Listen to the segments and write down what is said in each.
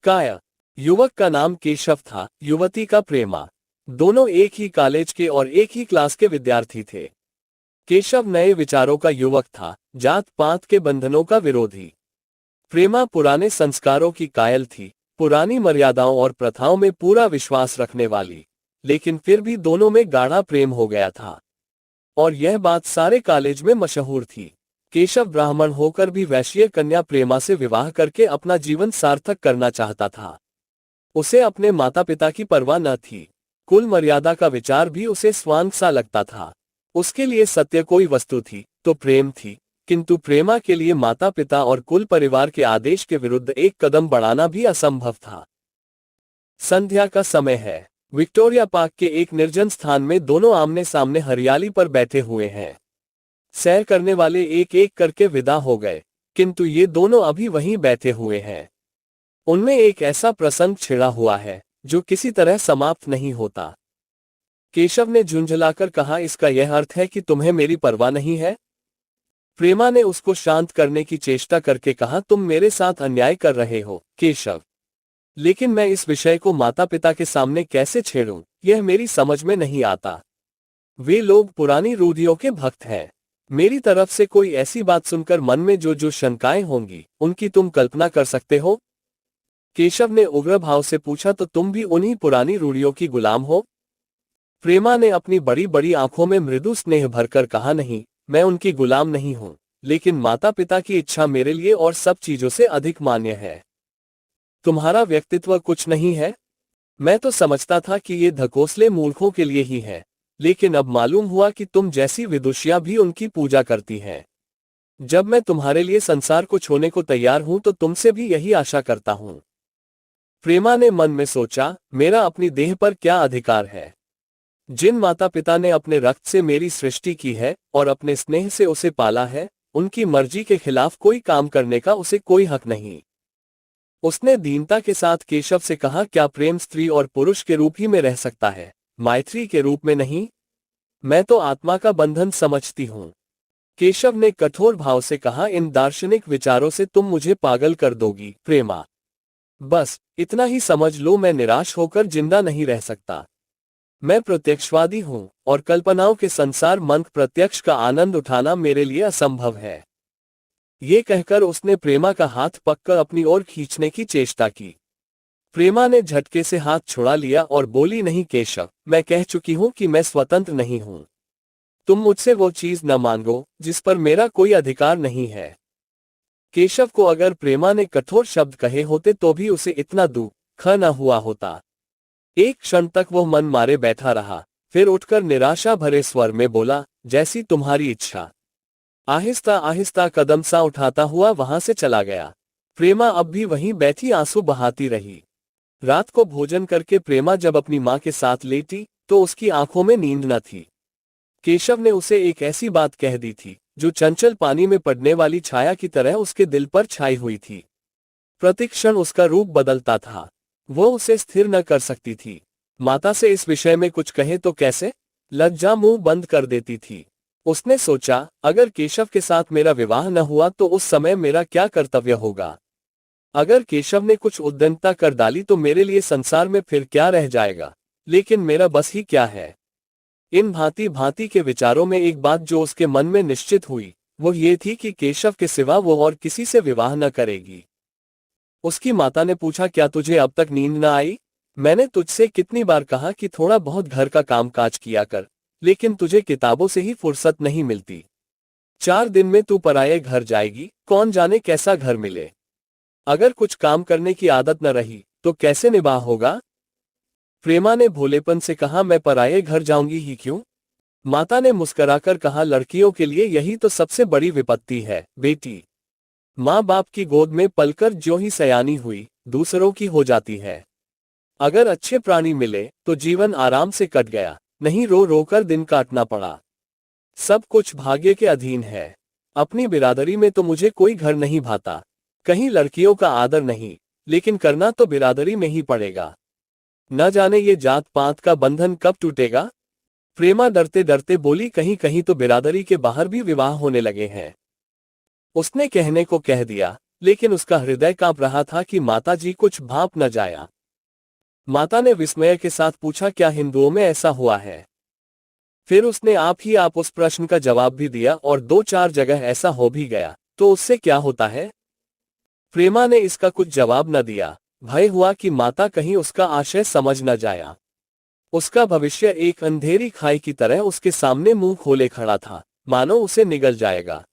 काय। युवक का नाम केशव था, युवती का प्रेमा। दोनों एक ही कॉलेज के और एक ही क्लास के विद्यार्थी थे। केशव नए विचारों का युवक था, जात पात के बंधनों का विरोधी। प्रेमा पुराने संस्कारों की कायल थी, पुरानी मर्यादाओं और प्रथाओं में पूरा विश्वास रखने वाली। लेकिन फिर भी दोनों में गाढ़ा प्रेम हो गया था, और यह बात सारे कॉलेज में मशहूर थी। केशव ब्राह्मण होकर भी वैश्य कन्या प्रेमा से विवाह करके अपना जीवन सार्थक करना चाहता था। उसे अपने माता पिता की परवाह न थी, कुल मर्यादा का विचार भी उसे स्वांग सा लगता था। उसके लिए सत्य कोई वस्तु थी तो प्रेम थी, किंतु प्रेमा के लिए माता पिता और कुल परिवार के आदेश के विरुद्ध एक कदम बढ़ाना भी असंभव था। संध्या का समय है। विक्टोरिया पार्क के एक निर्जन स्थान में दोनों आमने सामने हरियाली पर बैठे हुए हैं। सैर करने वाले एक एक करके विदा हो गए, किंतु ये दोनों अभी वहीं बैठे हुए हैं। उनमें एक ऐसा प्रसंग छिड़ा हुआ है जो किसी तरह समाप्त नहीं होता। केशव ने झुंझलाकर कहा, इसका यह अर्थ है कि तुम्हें मेरी परवाह नहीं है? प्रेमा ने उसको शांत करने की चेष्टा करके कहा, तुम मेरे साथ अन्याय कर रहे हो केशव, लेकिन मैं इस विषय को माता पिता के सामने कैसे छेड़ूं, यह मेरी समझ में नहीं आता। वे लोग पुरानी रूढ़ियों के भक्त हैं। मेरी तरफ से कोई ऐसी बात सुनकर मन में जो जो शंकाएं होंगी, उनकी तुम कल्पना कर सकते हो? केशव ने उग्र भाव से पूछा, तो तुम भी उन्हीं पुरानी रूढ़ियों की गुलाम हो? प्रेमा ने अपनी बड़ी बड़ी आंखों में मृदु स्नेह भरकर कहा, नहीं, मैं उनकी गुलाम नहीं हूं, लेकिन माता पिता की इच्छा मेरे लिए और सब चीजों से अधिक मान्य है। तुम्हारा व्यक्तित्व कुछ नहीं है? मैं तो समझता था कि ये धकोसले मूर्खों के लिए ही है, लेकिन अब मालूम हुआ कि तुम जैसी विदुषियां भी उनकी पूजा करती हैं। जब मैं तुम्हारे लिए संसार को छोड़ने को तैयार हूं तो तुमसे भी यही आशा करता हूं। प्रेमा ने मन में सोचा, मेरा अपनी देह पर क्या अधिकार है? जिन माता पिता ने अपने रक्त से मेरी सृष्टि की है और अपने स्नेह से उसे पाला है, उनकी मर्जी के खिलाफ कोई काम करने का उसे कोई हक नहीं। उसने दीनता के साथ केशव से कहा, क्या प्रेम स्त्री और पुरुष के रूप ही में रह सकता है, मैत्री के रूप में नहीं? मैं तो आत्मा का बंधन समझती हूं। केशव ने कठोर भाव से कहा, इन दार्शनिक विचारों से तुम मुझे पागल कर दोगी प्रेमा। बस इतना ही समझ लो, मैं निराश होकर जिंदा नहीं रह सकता। मैं प्रत्यक्षवादी हूं और कल्पनाओं के संसार मंत्र प्रत्यक्ष का आनंद उठाना मेरे लिए असंभव है। ये कहकर उसने प्रेमा का हाथ पकड़ अपनी ओर खींचने की चेष्टा की। प्रेमा ने झटके से हाथ छुड़ा लिया और बोली, नहीं केशव, मैं कह चुकी हूं कि मैं स्वतंत्र नहीं हूं। तुम मुझसे वो चीज न मांगो जिस पर मेरा कोई अधिकार नहीं है। केशव को अगर प्रेमा ने कठोर शब्द कहे होते तो भी उसे इतना दुख न हुआ होता। एक क्षण तक वो मन मारे बैठा रहा, फिर उठकर निराशा भरे स्वर में बोला, जैसी तुम्हारी इच्छा। आहिस्ता आहिस्ता कदम सा उठाता हुआ वहां से चला गया। प्रेमा अब भी वहीं बैठी आंसू बहाती रही। रात को भोजन करके प्रेमा जब अपनी मां के साथ लेटी तो उसकी आंखों में नींद न थी। केशव ने उसे एक ऐसी बात कह दी थी जो चंचल पानी में पड़ने वाली छाया की तरह उसके दिल पर छाई हुई थी। प्रतिक्षण उसका रूप बदलता था, वो उसे स्थिर न कर सकती थी। माता से इस विषय में कुछ कहे तो कैसे? लज्जा मुंह बंद कर देती थी। उसने सोचा, अगर केशव के साथ मेरा विवाह न हुआ तो उस समय मेरा क्या कर्तव्य होगा? अगर केशव ने कुछ उद्दंडता कर डाली तो मेरे लिए संसार में फिर क्या रह जाएगा? लेकिन मेरा बस ही क्या है? इन भांति भांति के विचारों में एक बात जो उसके मन में निश्चित हुई वो ये थी कि केशव के सिवा वो और किसी से विवाह न करेगी। उसकी माता ने पूछा, क्या तुझे अब तक नींद न आई? मैंने तुझसे कितनी बार कहा कि थोड़ा बहुत घर का काम काज किया कर, लेकिन तुझे किताबों से ही फुर्सत नहीं मिलती। 4 दिन में तू पराये घर जाएगी, कौन जाने कैसा घर मिले। अगर कुछ काम करने की आदत न रही तो कैसे निबाह होगा? प्रेमा ने भोलेपन से कहा, मैं पराये घर जाऊंगी ही क्यों? माता ने मुस्कुराकर कहा, लड़कियों के लिए यही तो सबसे बड़ी विपत्ति है बेटी। माँ बाप की गोद में पलकर जो ही सयानी हुई दूसरों की हो जाती है। अगर अच्छे प्राणी मिले तो जीवन आराम से कट गया, नहीं रो रो कर दिन काटना पड़ा। सब कुछ भाग्य के अधीन है। अपनी बिरादरी में तो मुझे कोई घर नहीं भाता, कहीं लड़कियों का आदर नहीं, लेकिन करना तो बिरादरी में ही पड़ेगा। न जाने ये जात पात का बंधन कब टूटेगा। प्रेमा डरते डरते बोली, कहीं कहीं तो बिरादरी के बाहर भी विवाह होने लगे हैं। उसने कहने को कह दिया, लेकिन उसका हृदय कांप रहा था कि माताजी कुछ भाप न जाया। माता ने विस्मय के साथ पूछा, क्या हिंदुओं में ऐसा हुआ है? फिर उसने आप उस प्रश्न का जवाब भी दिया और 2-4 जगह ऐसा हो भी गया, तो उससे क्या होता है? प्रेमा ने इसका कुछ जवाब न दिया। भय हुआ कि माता कहीं उसका आशय समझ न जाया। उसका भविष्य एक अंधेरी खाई की तरह उसके सामने मुंह खोले खड़ा था, मानो उसे निगल जाएगा।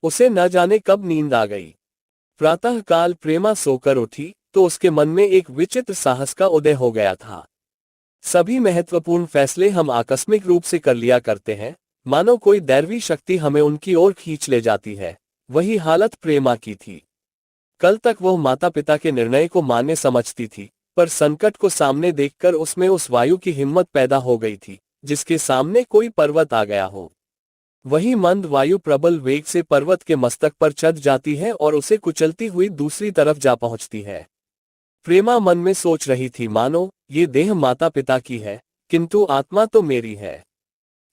उसे न जाने कब नींद आ गई। प्रातःकाल प्रेमा सोकर उठी तो उसके मन में एक विचित्र साहस का उदय हो गया था। सभी महत्वपूर्ण फैसले हम आकस्मिक रूप से कर लिया करते हैं, मानो कोई दैवी शक्ति हमें उनकी ओर खींच ले जाती है। वही हालत प्रेमा की थी। कल तक वह माता पिता के निर्णय को मान्य समझती थी, पर संकट को सामने देखकर उसमें उस वायु की हिम्मत पैदा हो गई थी जिसके सामने कोई पर्वत आ गया हो। वही मंद वायु प्रबल वेग से पर्वत के मस्तक पर चढ़ जाती है और उसे कुचलती हुई दूसरी तरफ जा पहुंचती है। प्रेमा मन में सोच रही थी, मानो ये देह माता पिता की है, किंतु आत्मा तो मेरी है।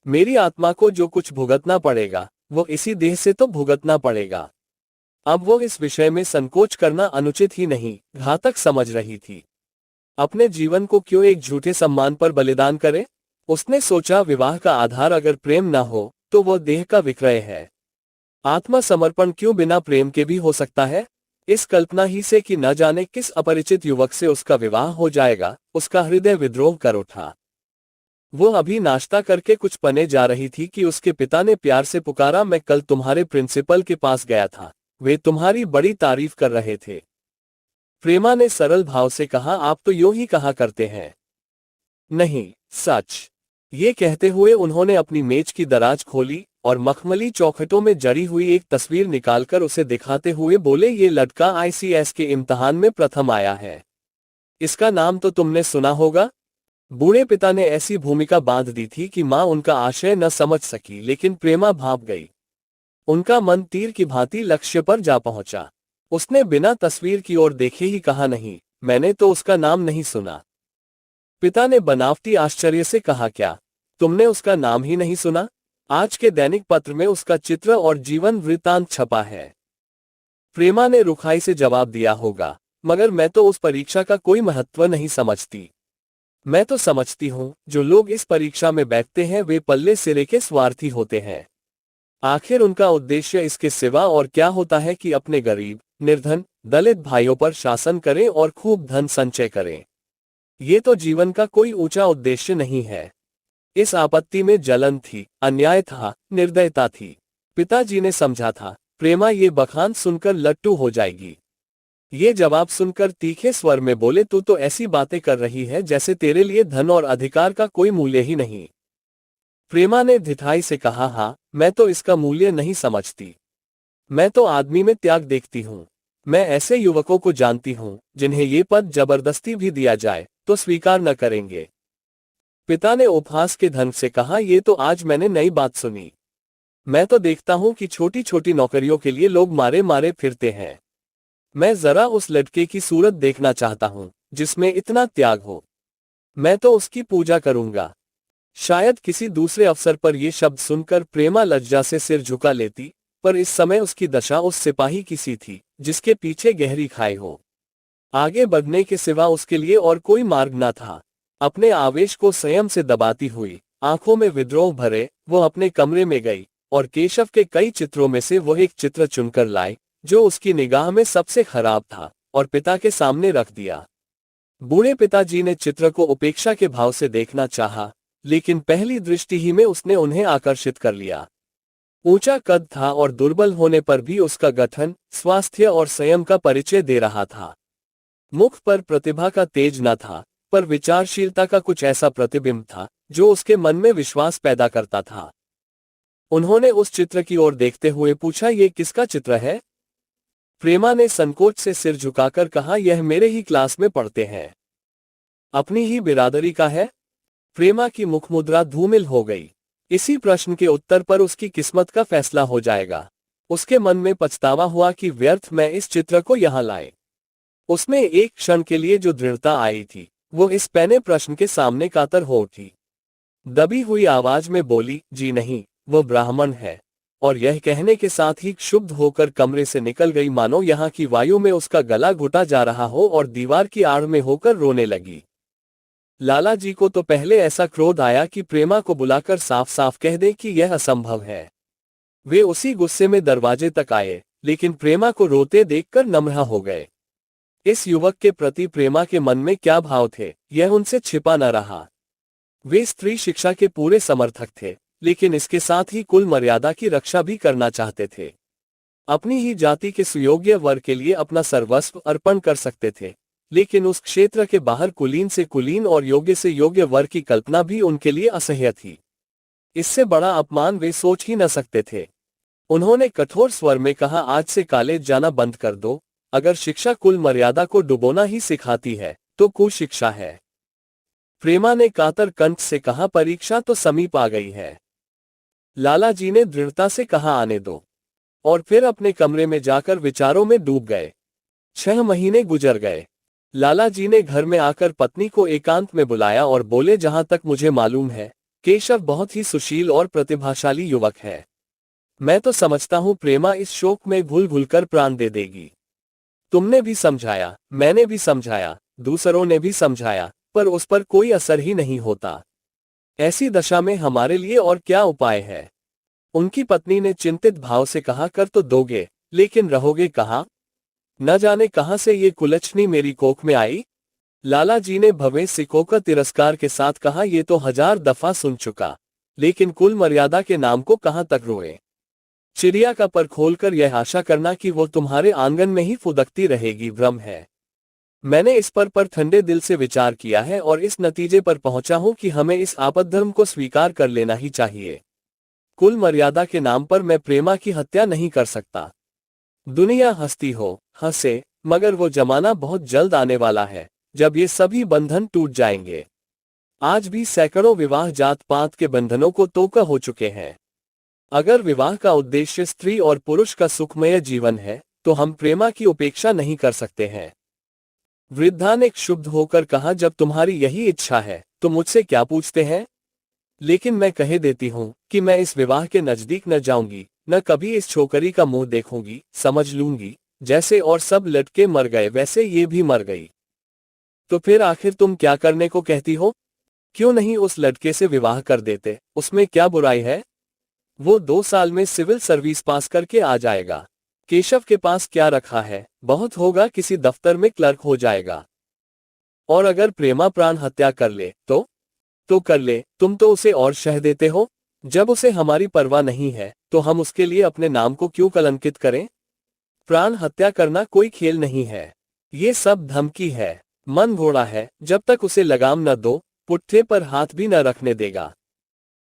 मेरी आत्मा को जो कुछ भुगतना पड़ेगा वो इसी देह से तो भुगतना पड़ेगा। अब वो इस विषय में संकोच करना अनुचित ही नहीं, घातक समझ रही थी। अपने जीवन को क्यों एक झूठे सम्मान पर बलिदान करे? उसने सोचा, विवाह का आधार अगर प्रेम न हो तो वो देह का विक्रय है। आत्मसमर्पण क्यों बिना प्रेम के भी हो सकता है? इस कल्पना ही से कि न जाने किस अपरिचित युवक से उसका विवाह हो जाएगा, उसका हृदय विद्रोह कर उठा। वो अभी नाश्ता करके कुछ पने जा रही थी कि उसके पिता ने प्यार से पुकारा, मैं कल तुम्हारे प्रिंसिपल के पास गया था, वे तुम्हारी बड़ी तारीफ कर रहे थे। प्रेमा ने सरल भाव से कहा, आप तो यूं ही कहा करते हैं। नहीं, सच। ये कहते हुए उन्होंने अपनी मेज की दराज खोली और मखमली चौखटों में जड़ी हुई एक तस्वीर निकालकर उसे दिखाते हुए बोले, ये लड़का आईसीएस के इम्तिहान में प्रथम आया है। इसका नाम तो तुमने सुना होगा। बूढ़े पिता ने ऐसी भूमिका बांध दी थी कि मां उनका आशय न समझ सकी, लेकिन प्रेमा भाप गई। उनका मन तीर की भांति लक्ष्य पर जा पहुंचा। उसने बिना तस्वीर की ओर देखे ही कहा, नहीं, मैंने तो उसका नाम नहीं सुना। पिता ने बनावटी आश्चर्य से कहा, क्या तुमने उसका नाम ही नहीं सुना? आज के दैनिक पत्र में उसका चित्र और जीवन वृत्तांत छपा है। प्रेमा ने रुखाई से जवाब दिया, होगा, मगर मैं तो उस परीक्षा का कोई महत्व नहीं समझती। मैं तो समझती हूं जो लोग इस परीक्षा में बैठते हैं वे पल्ले सिरे के स्वार्थी होते हैं। आखिर उनका उद्देश्य इसके सिवा और क्या होता है कि अपने गरीब, निर्धन, दलित भाइयों पर शासन करें और खूब धन संचय करें। ये तो जीवन का कोई ऊंचा उद्देश्य नहीं है। इस आपत्ति में जलन थी, अन्याय था, निर्दयता थी। पिताजी ने समझा था प्रेमा ये बखान सुनकर लट्टू हो जाएगी। ये जवाब सुनकर तीखे स्वर में बोले, तू तो ऐसी बातें कर रही है जैसे तेरे लिए धन और अधिकार का कोई मूल्य ही नहीं। प्रेमा ने धिठाई से कहा, हाँ, मैं तो इसका मूल्य नहीं समझती। मैं तो आदमी में त्याग देखती हूँ। मैं ऐसे युवकों को जानती हूँ जिन्हें ये पद जबरदस्ती भी दिया जाए तो स्वीकार न करेंगे। पिता ने उपहास के ढंग से कहा, ये तो आज मैंने नई बात सुनी। मैं तो देखता हूँ कि छोटी छोटी नौकरियों के लिए लोग मारे मारे फिरते हैं। मैं जरा उस लड़के की सूरत देखना चाहता हूँ जिसमें इतना त्याग हो। मैं तो उसकी पूजा करूंगा। शायद किसी दूसरे अवसर पर यह शब्द सुनकर प्रेमा लज्जा से सिर झुका लेती, पर इस समय उसकी दशा उस सिपाही की सी थी जिसके पीछे गहरी खाई हो। आगे बढ़ने के सिवा उसके लिए और कोई मार्ग न था। अपने आवेश को संयम से दबाती हुई, आंखों में विद्रोह भरे, वो अपने कमरे में गई और केशव के कई चित्रों में से वो एक चित्र चुनकर लाई जो उसकी निगाह में सबसे खराब था और पिता के सामने रख दिया। बूढ़े पिताजी ने चित्र को उपेक्षा के भाव से देखना चाहा, लेकिन पहली दृष्टि ही में उसने उन्हें आकर्षित कर लिया। ऊंचा कद था और दुर्बल होने पर भी उसका गठन, स्वास्थ्य और संयम का परिचय दे रहा था। मुख पर प्रतिभा का तेज न था, पर विचारशीलता का कुछ ऐसा प्रतिबिंब था जो उसके मन में विश्वास पैदा करता था। उन्होंने उस चित्र की ओर देखते हुए पूछा, यह किसका चित्र है? प्रेमा ने संकोच से सिर झुकाकर कहा, यह मेरे ही क्लास में पढ़ते हैं। अपनी ही बिरादरी का है? प्रेमा की मुखमुद्रा धूमिल हो गई। इसी प्रश्न के उत्तर पर उसकी किस्मत का फैसला हो जाएगा। उसके मन में पछतावा हुआ कि व्यर्थ में इस चित्र को यहां लाए। उसमें एक क्षण के लिए जो दृढ़ता आई थी वो इस पैने प्रश्न के सामने कातर हो उठी। दबी हुई आवाज में बोली, जी नहीं, वो ब्राह्मण है। और यह कहने के साथ ही क्षुब्ध होकर कमरे से निकल गई, मानो यहाँ की वायु में उसका गला घुटा जा रहा हो, और दीवार की आड़ में होकर रोने लगी। लाला जी को तो पहले ऐसा क्रोध आया कि प्रेमा को बुलाकर साफ साफ कह दे कि यह असंभव है। वे उसी गुस्से में दरवाजे तक आए, लेकिन प्रेमा को रोते देखकर नम्र हो गए। इस युवक के प्रति प्रेमा के मन में क्या भाव थे, यह उनसे छिपा न रहा। वे स्त्री शिक्षा के पूरे समर्थक थे, लेकिन इसके साथ ही कुल मर्यादा की रक्षा भी करना चाहते थे। अपनी ही जाति के सुयोग्य वर के लिए अपना सर्वस्व अर्पण कर सकते थे, लेकिन उस क्षेत्र के बाहर कुलीन से कुलीन और योग्य से योग्य वर की कल्पना भी उनके लिए असह्य थी। इससे बड़ा अपमान वे सोच ही न सकते थे। उन्होंने कठोर स्वर में कहा, आज से कॉलेज जाना बंद कर दो। अगर शिक्षा कुल मर्यादा को डुबोना ही सिखाती है तो कुशिक्षा है। प्रेमा ने कातर कंठ से कहा, परीक्षा तो समीप आ गई है। लाला जी ने दृढ़ता से कहा, आने दो, और फिर अपने कमरे में जाकर विचारों में डूब गए। 6 महीने गुजर गए। लाला जी ने घर में आकर पत्नी को एकांत में बुलाया और बोले, जहां तक मुझे मालूम है केशव बहुत ही सुशील और प्रतिभाशाली युवक है। मैं तो समझता हूं प्रेमा इस शोक में घुल घुलकर प्राण दे देगी। तुमने भी समझाया, मैंने भी समझाया, दूसरों ने भी समझाया, पर उस पर कोई असर ही नहीं होता। ऐसी दशा में हमारे लिए और क्या उपाय है? उनकी पत्नी ने चिंतित भाव से कहा, कर तो दोगे, लेकिन रहोगे कहाँ? न जाने कहां से ये कुलच्छनी मेरी कोख में आई। लाला जी ने भवें सिकों का तिरस्कार के साथ कहा, ये तो 1000 दफा सुन चुका, लेकिन कुल मर्यादा के नाम को कहां तक रोए। चिड़िया का पर खोलकर यह आशा करना कि वो तुम्हारे आंगन में ही फुदकती रहेगी भ्रम है। मैंने इस पर ठंडे दिल से विचार किया है और इस नतीजे पर पहुंचा हूं कि हमें इस आपद्धर्म को स्वीकार कर लेना ही चाहिए। कुल मर्यादा के नाम पर मैं प्रेमा की हत्या नहीं कर सकता। दुनिया हंसती हो हंसे, मगर वो जमाना बहुत जल्द आने वाला है जब ये सभी बंधन टूट जाएंगे। आज भी सैकड़ों विवाह जात पात के बंधनों को तोका हो चुके हैं। अगर विवाह का उद्देश्य स्त्री और पुरुष का सुखमय जीवन है तो हम प्रेमा की उपेक्षा नहीं कर सकते हैं। वृद्धा ने क्षुब्ध होकर कहा, जब तुम्हारी यही इच्छा है तो मुझसे क्या पूछते हैं? लेकिन मैं कह देती हूं कि मैं इस विवाह के नजदीक न जाऊंगी, न कभी इस छोकरी का मुंह देखूंगी। समझ लूंगी जैसे और सब लटके मर गए वैसे ये भी मर गई। तो फिर आखिर तुम क्या करने को कहती हो? क्यों नहीं उस लड़के से विवाह कर देते? उसमें क्या बुराई है? वो 2 साल में सिविल सर्विस पास करके आ जाएगा। केशव के पास क्या रखा है? बहुत होगा किसी दफ्तर में क्लर्क हो जाएगा। और अगर प्रेमा प्राण हत्या कर ले तो कर ले, तुम तो उसे और शह देते हो। जब उसे हमारी परवाह नहीं है तो हम उसके लिए अपने नाम को क्यों कलंकित करें? प्राण हत्या करना कोई खेल नहीं है, ये सब धमकी है। मन घोड़ा है, जब तक उसे लगाम न दो पुट्ठे पर हाथ भी न रखने देगा।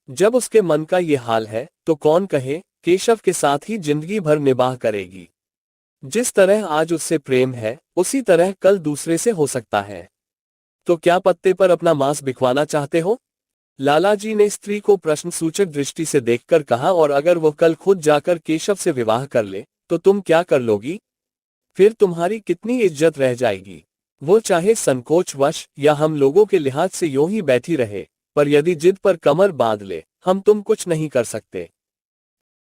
जब उसके मन का ये हाल है तो कौन कहे केशव के साथ ही जिंदगी भर निबाह करेगी। जिस तरह आज उससे प्रेम है उसी तरह कल दूसरे से हो सकता है। तो क्या पत्ते पर अपना मांस बिखवाना चाहते हो? लाला जी ने स्त्री को प्रश्न सूचक दृष्टि से देखकर कहा, और अगर वो कल खुद जाकर केशव से विवाह कर ले तो तुम क्या कर लोगी? फिर तुम्हारी कितनी इज्जत रह जाएगी? वो चाहे संकोचवश या हम लोगों के लिहाज से यूं ही बैठी रहे, पर यदि जिद पर कमर बांध ले हम तुम कुछ नहीं कर सकते।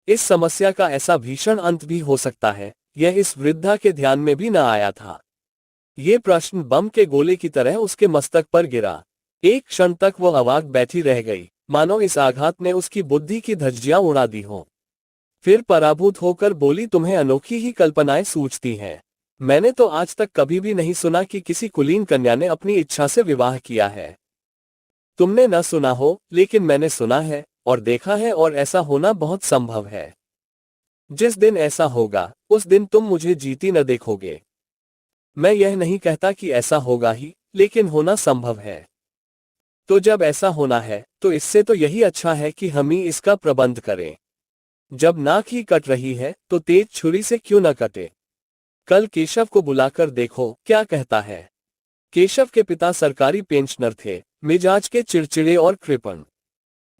इस समस्या का ऐसा भीषण अंत भी हो सकता है, यह इस वृद्धा के ध्यान में भी न आया था। ये प्रश्न बम के गोले की तरह उसके मस्तक पर गिरा। एक क्षण तक वो अवाक बैठी रह गई, मानो इस आघात ने उसकी बुद्धि की धज्जियां उड़ा दी हों। फिर पराभूत होकर बोली, तुम्हें अनोखी ही कल्पनाएं सूझती हैं। मैंने तो आज तक कभी भी नहीं सुना कि किसी कुलीन कन्या ने अपनी इच्छा से विवाह किया है। तुमने न सुना हो, लेकिन मैंने सुना है और देखा है, और ऐसा होना बहुत संभव है। जिस दिन ऐसा होगा उस दिन तुम मुझे जीती न देखोगे। मैं यह नहीं कहता कि ऐसा होगा ही, लेकिन होना संभव है। तो जब ऐसा होना है तो इससे तो यही अच्छा है कि हम ही इसका प्रबंध करें। जब नाक ही कट रही है तो तेज छुरी से क्यों न कटे। कल केशव को बुलाकर देखो क्या कहता है। केशव के पिता सरकारी पेंशनर थे, मिजाज के चिड़चिड़े और कृपण।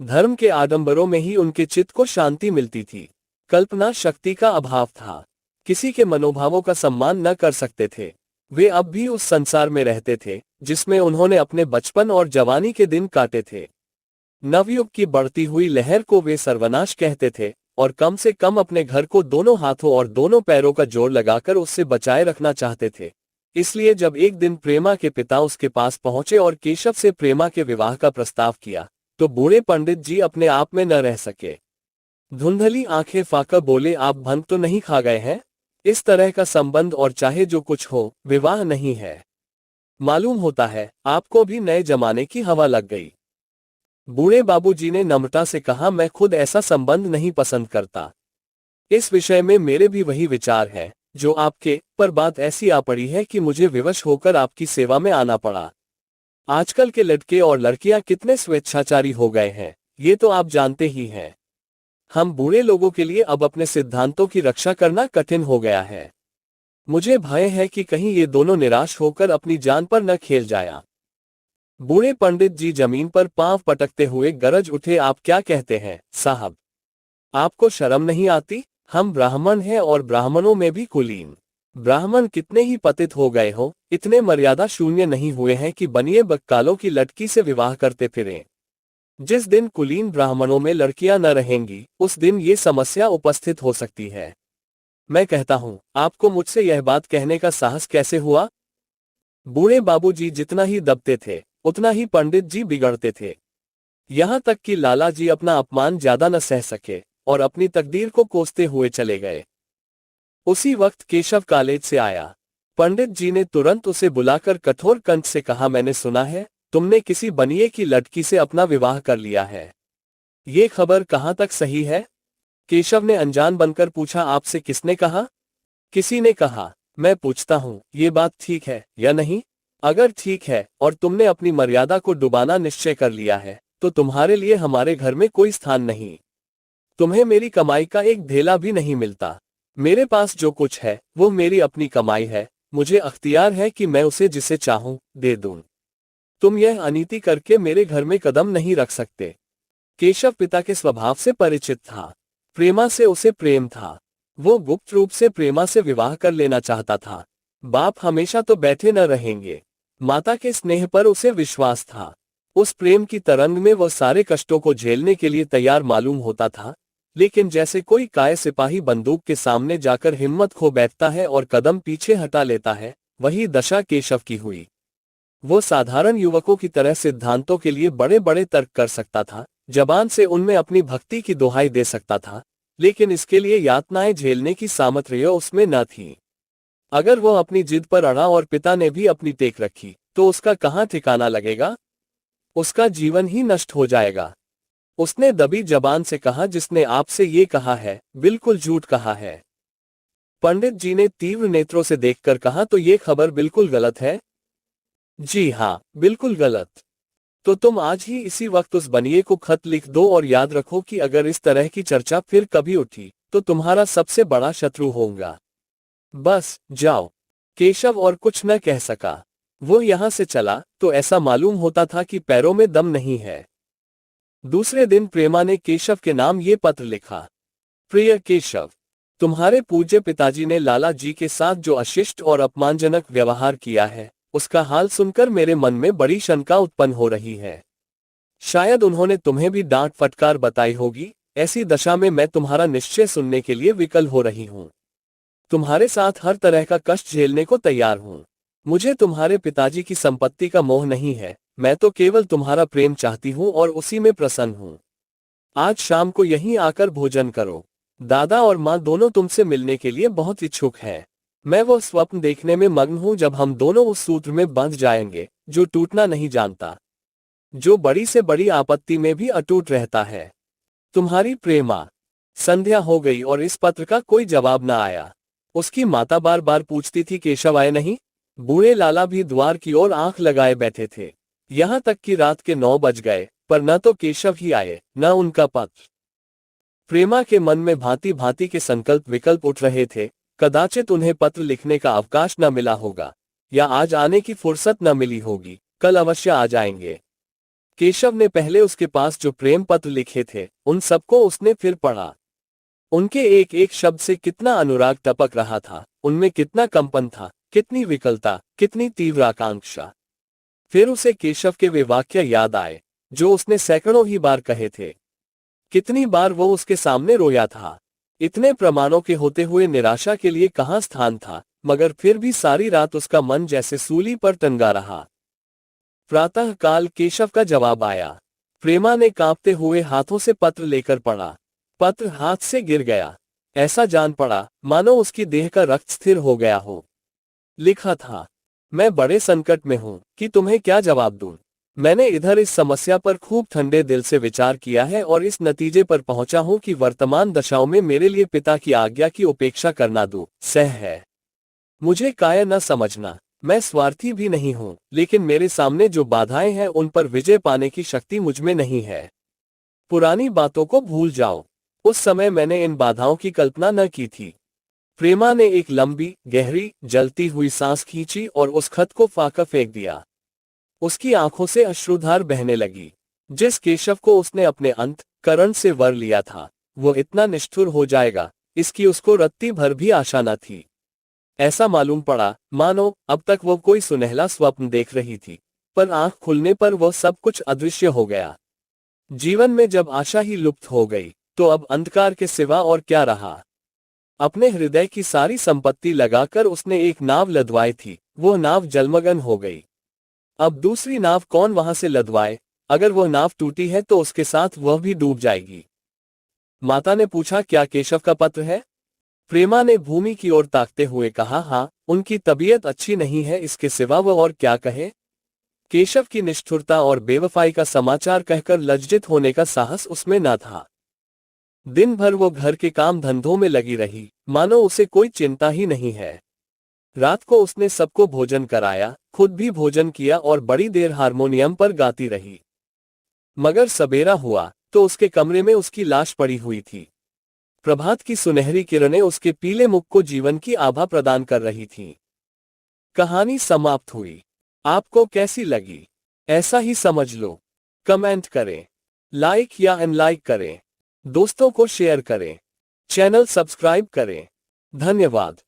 धर्म के आडंबरों में ही उनके चित्त को शांति मिलती थी। कल्पना शक्ति का अभाव था, किसी के मनोभावों का सम्मान न कर सकते थे। वे अब भी उस संसार में रहते थे जिसमें उन्होंने अपने बचपन और जवानी के दिन काटे थे। नवयुग की बढ़ती हुई लहर को वे सर्वनाश कहते थे और कम से कम अपने घर को दोनों हाथों और दोनों पैरों का जोर लगाकर उससे बचाए रखना चाहते थे। इसलिए जब एक दिन प्रेमा के पिता उसके पास पहुंचे और केशव से प्रेमा के विवाह का प्रस्ताव किया, तो बूढ़े पंडित जी अपने आप में न रह सके। धुंधली आंखें फाकर बोले, आप भंग तो नहीं खा गए हैं? इस तरह का संबंध और चाहे जो कुछ हो, विवाह नहीं है। मालूम होता है आपको भी नए जमाने की हवा लग गई। बूढ़े बाबूजी ने नम्रता से कहा, मैं खुद ऐसा संबंध नहीं पसंद करता। इस विषय में मेरे भी वही विचार है जो आपके, पर बात ऐसी आ पड़ी है कि मुझे विवश होकर आपकी सेवा में आना पड़ा। आजकल के लड़के और लड़कियां कितने स्वेच्छाचारी हो गए हैं, ये तो आप जानते ही हैं। हम बूढ़े लोगों के लिए अब अपने सिद्धांतों की रक्षा करना कठिन हो गया है। मुझे भय है कि कहीं ये दोनों निराश होकर अपनी जान पर न खेल जाया। बूढ़े पंडित जी जमीन पर पांव पटकते हुए गरज उठे, आप क्या कहते हैं साहब? आपको शर्म नहीं आती? हम ब्राह्मण हैं और ब्राह्मणों में भी कुलीन। ब्राह्मण कितने ही पतित हो गए हो, इतने मर्यादा शून्य नहीं हुए हैं कि बनिए बक्कालों की लड़की से विवाह करते फिरें। जिस दिन कुलीन ब्राह्मणों में लड़कियां न रहेंगी, उस दिन ये समस्या उपस्थित हो सकती है। मैं कहता हूं, आपको मुझसे यह बात कहने का साहस कैसे हुआ? बूढ़े बाबूजी जितना ही दबते थे, उतना ही पंडित जी बिगड़ते थे। यहां तक कि लाला जी अपना अपमान ज्यादा न सह सके और अपनी तकदीर को कोसते हुए चले गए। उसी वक्त केशव कॉलेज से आया। पंडित जी ने तुरंत उसे बुलाकर कठोर कंठ से कहा, मैंने सुना है तुमने किसी बनिए की लड़की से अपना विवाह कर लिया है। ये खबर कहां तक सही है? केशव ने अनजान बनकर पूछा, आपसे किसने कहा? किसी ने कहा। मैं पूछता हूं, ये बात ठीक है या नहीं? अगर ठीक है और तुमने अपनी मर्यादा को डुबाना निश्चय कर लिया है, तो तुम्हारे लिए हमारे घर में कोई स्थान नहीं। तुम्हें मेरी कमाई का एक ढेला भी नहीं मिलता। मेरे पास जो कुछ है वो मेरी अपनी कमाई है। मुझे अख्तियार है कि मैं उसे जिसे चाहूं दे दूं। तुम यह अनीति करके मेरे घर में कदम नहीं रख सकते। केशव पिता के स्वभाव से परिचित था। प्रेमा से उसे प्रेम था। वो गुप्त रूप से प्रेमा से विवाह कर लेना चाहता था। बाप हमेशा तो बैठे न रहेंगे। माता के स्नेह पर उसे विश्वास था। उस प्रेम की तरंग में वह सारे कष्टों को झेलने के लिए तैयार मालूम होता था, लेकिन जैसे कोई काय सिपाही बंदूक के सामने जाकर हिम्मत खो बैठता है और कदम पीछे हटा लेता है, वही दशा केशव की हुई। वो साधारण युवकों की तरह सिद्धांतों के लिए बड़े बड़े तर्क कर सकता था, जबान से उनमें अपनी भक्ति की दुहाई दे सकता था, लेकिन इसके लिए यातनाएं झेलने की सामर्थ्य उसमें न थी। अगर वो अपनी जिद पर अड़ा और पिता ने भी अपनी टेक रखी, तो उसका कहां ठिकाना लगेगा? उसका जीवन ही नष्ट हो जाएगा। उसने दबी जबान से कहा, जिसने आपसे ये कहा है बिल्कुल झूठ कहा है। पंडित जी ने तीव्र नेत्रों से देखकर कहा, तो ये खबर बिल्कुल गलत है? जी हाँ, बिल्कुल गलत। तो तुम आज ही इसी वक्त उस बनिए को खत लिख दो और याद रखो कि अगर इस तरह की चर्चा फिर कभी उठी तो तुम्हारा सबसे बड़ा शत्रु होऊंगा। बस जाओ। केशव और कुछ न कह सका। वो यहां से चला तो ऐसा मालूम होता था कि पैरों में दम नहीं है। दूसरे दिन प्रेमा ने केशव के नाम ये पत्र लिखा। प्रिय केशव, तुम्हारे पूज्य पिताजी ने लाला जी के साथ जो अशिष्ट और अपमानजनक व्यवहार किया है, उसका हाल सुनकर मेरे मन में बड़ी शंका उत्पन्न हो रही है। शायद उन्होंने तुम्हें भी डांट फटकार बताई होगी। ऐसी दशा में मैं तुम्हारा निश्चय सुनने के लिए विकल हो रही हूं। तुम्हारे साथ हर तरह का कष्ट झेलने को तैयार हूं। मुझे तुम्हारे पिताजी की संपत्ति का मोह नहीं है। मैं तो केवल तुम्हारा प्रेम चाहती हूं और उसी में प्रसन्न हूं। आज शाम को यहीं आकर भोजन करो। दादा और माँ दोनों तुमसे मिलने के लिए बहुत इच्छुक हैं। मैं वो स्वप्न देखने में मग्न हूं जब हम दोनों उस सूत्र में बंध जाएंगे जो टूटना नहीं जानता, जो बड़ी से बड़ी आपत्ति में भी अटूट रहता है। तुम्हारी प्रेमा। संध्या हो गई और इस पत्र का कोई जवाब न आया। उसकी माता बार बार पूछती थी, केशव आए नहीं? बूढ़े लाला भी द्वार की ओर आंख लगाए बैठे थे। यहां तक कि रात के 9 बज गए, पर न तो केशव ही आए न उनका पत्र। प्रेमा के मन में भांति भांति के संकल्प विकल्प उठ रहे थे। कदाचित उन्हें पत्र लिखने का अवकाश न मिला होगा, या आज आने की फुर्सत न मिली होगी, कल अवश्य आ जाएंगे। केशव ने पहले उसके पास जो प्रेम पत्र लिखे थे, उन सबको उसने फिर पढ़ा। उनके एक एक शब्द से कितना अनुराग टपक रहा था, उनमें कितना कंपन था, कितनी विकलता, कितनी तीव्र आकांक्षा। फिर उसे केशव के वे वाक्य याद आए जो उसने सैकड़ों ही बार कहे थे। कितनी बार वो उसके सामने रोया था। इतने प्रमाणों के होते हुए निराशा के लिए कहाँ स्थान था, मगर फिर भी सारी रात उसका मन जैसे सूली पर टंगा रहा। प्रातः काल केशव का जवाब आया। प्रेमा ने कांपते हुए हाथों से पत्र लेकर पढ़ा। पत्र हाथ से गिर गया। ऐसा जान पड़ा मानो उसकी देह का रक्त स्थिर हो गया हो। लिखा था, मैं बड़े संकट में हूं कि तुम्हें क्या जवाब दूं। मैंने इधर इस समस्या पर खूब ठंडे दिल से विचार किया है और इस नतीजे पर पहुंचा हूं कि वर्तमान दशाओं में मेरे लिए पिता की आज्ञा की उपेक्षा करना दुस्सह है। मुझे कायर न समझना, मैं स्वार्थी भी नहीं हूं, लेकिन मेरे सामने जो बाधाएं हैं उन पर विजय पाने की शक्ति मुझमें नहीं है। पुरानी बातों को भूल जाओ। उस समय मैंने इन बाधाओं की कल्पना न की थी। प्रेमा ने एक लंबी, गहरी, जलती हुई सांस खींची और उस खत को फाका फेंक दिया। उसकी आंखों से अश्रुधार बहने लगी। जिस केशव को उसने अपने अंतःकरण से वर लिया था, वो इतना निष्ठुर हो जाएगा, इसकी उसको रत्ती भर भी आशा न थी। ऐसा मालूम पड़ा मानो अब तक वो कोई सुनहला स्वप्न देख रही थी, पर आंख खुलने पर वो सब कुछ अदृश्य हो गया। जीवन में जब आशा ही लुप्त हो गई, तो अब अंधकार के सिवा और क्या रहा। अपने हृदय की सारी संपत्ति लगाकर उसने एक नाव लदवाई थी, वो नाव जलमग्न हो गई। अब दूसरी नाव कौन वहां से लदवाए। अगर वह नाव टूटी है तो उसके साथ वह भी डूब जाएगी। माता ने पूछा, क्या केशव का पत्र है? प्रेमा ने भूमि की ओर ताकते हुए कहा, हाँ, उनकी तबीयत अच्छी नहीं है, इसके सिवा वह और क्या कहे। केशव की निष्ठुरता और बेवफाई का समाचार कहकर लज्जित होने का साहस उसमें न था। दिन भर वो घर के काम धंधों में लगी रही, मानो उसे कोई चिंता ही नहीं है। रात को उसने सबको भोजन कराया, खुद भी भोजन किया और बड़ी देर हारमोनियम पर गाती रही। मगर सबेरा हुआ तो उसके कमरे में उसकी लाश पड़ी हुई थी। प्रभात की सुनहरी किरणें उसके पीले मुख को जीवन की आभा प्रदान कर रही थीं। कहानी समाप्त हुई। आपको कैसी लगी, ऐसा ही समझ लो। कमेंट करें, लाइक या अनलाइक करें, दोस्तों को शेयर करें, चैनल सब्सक्राइब करें। धन्यवाद।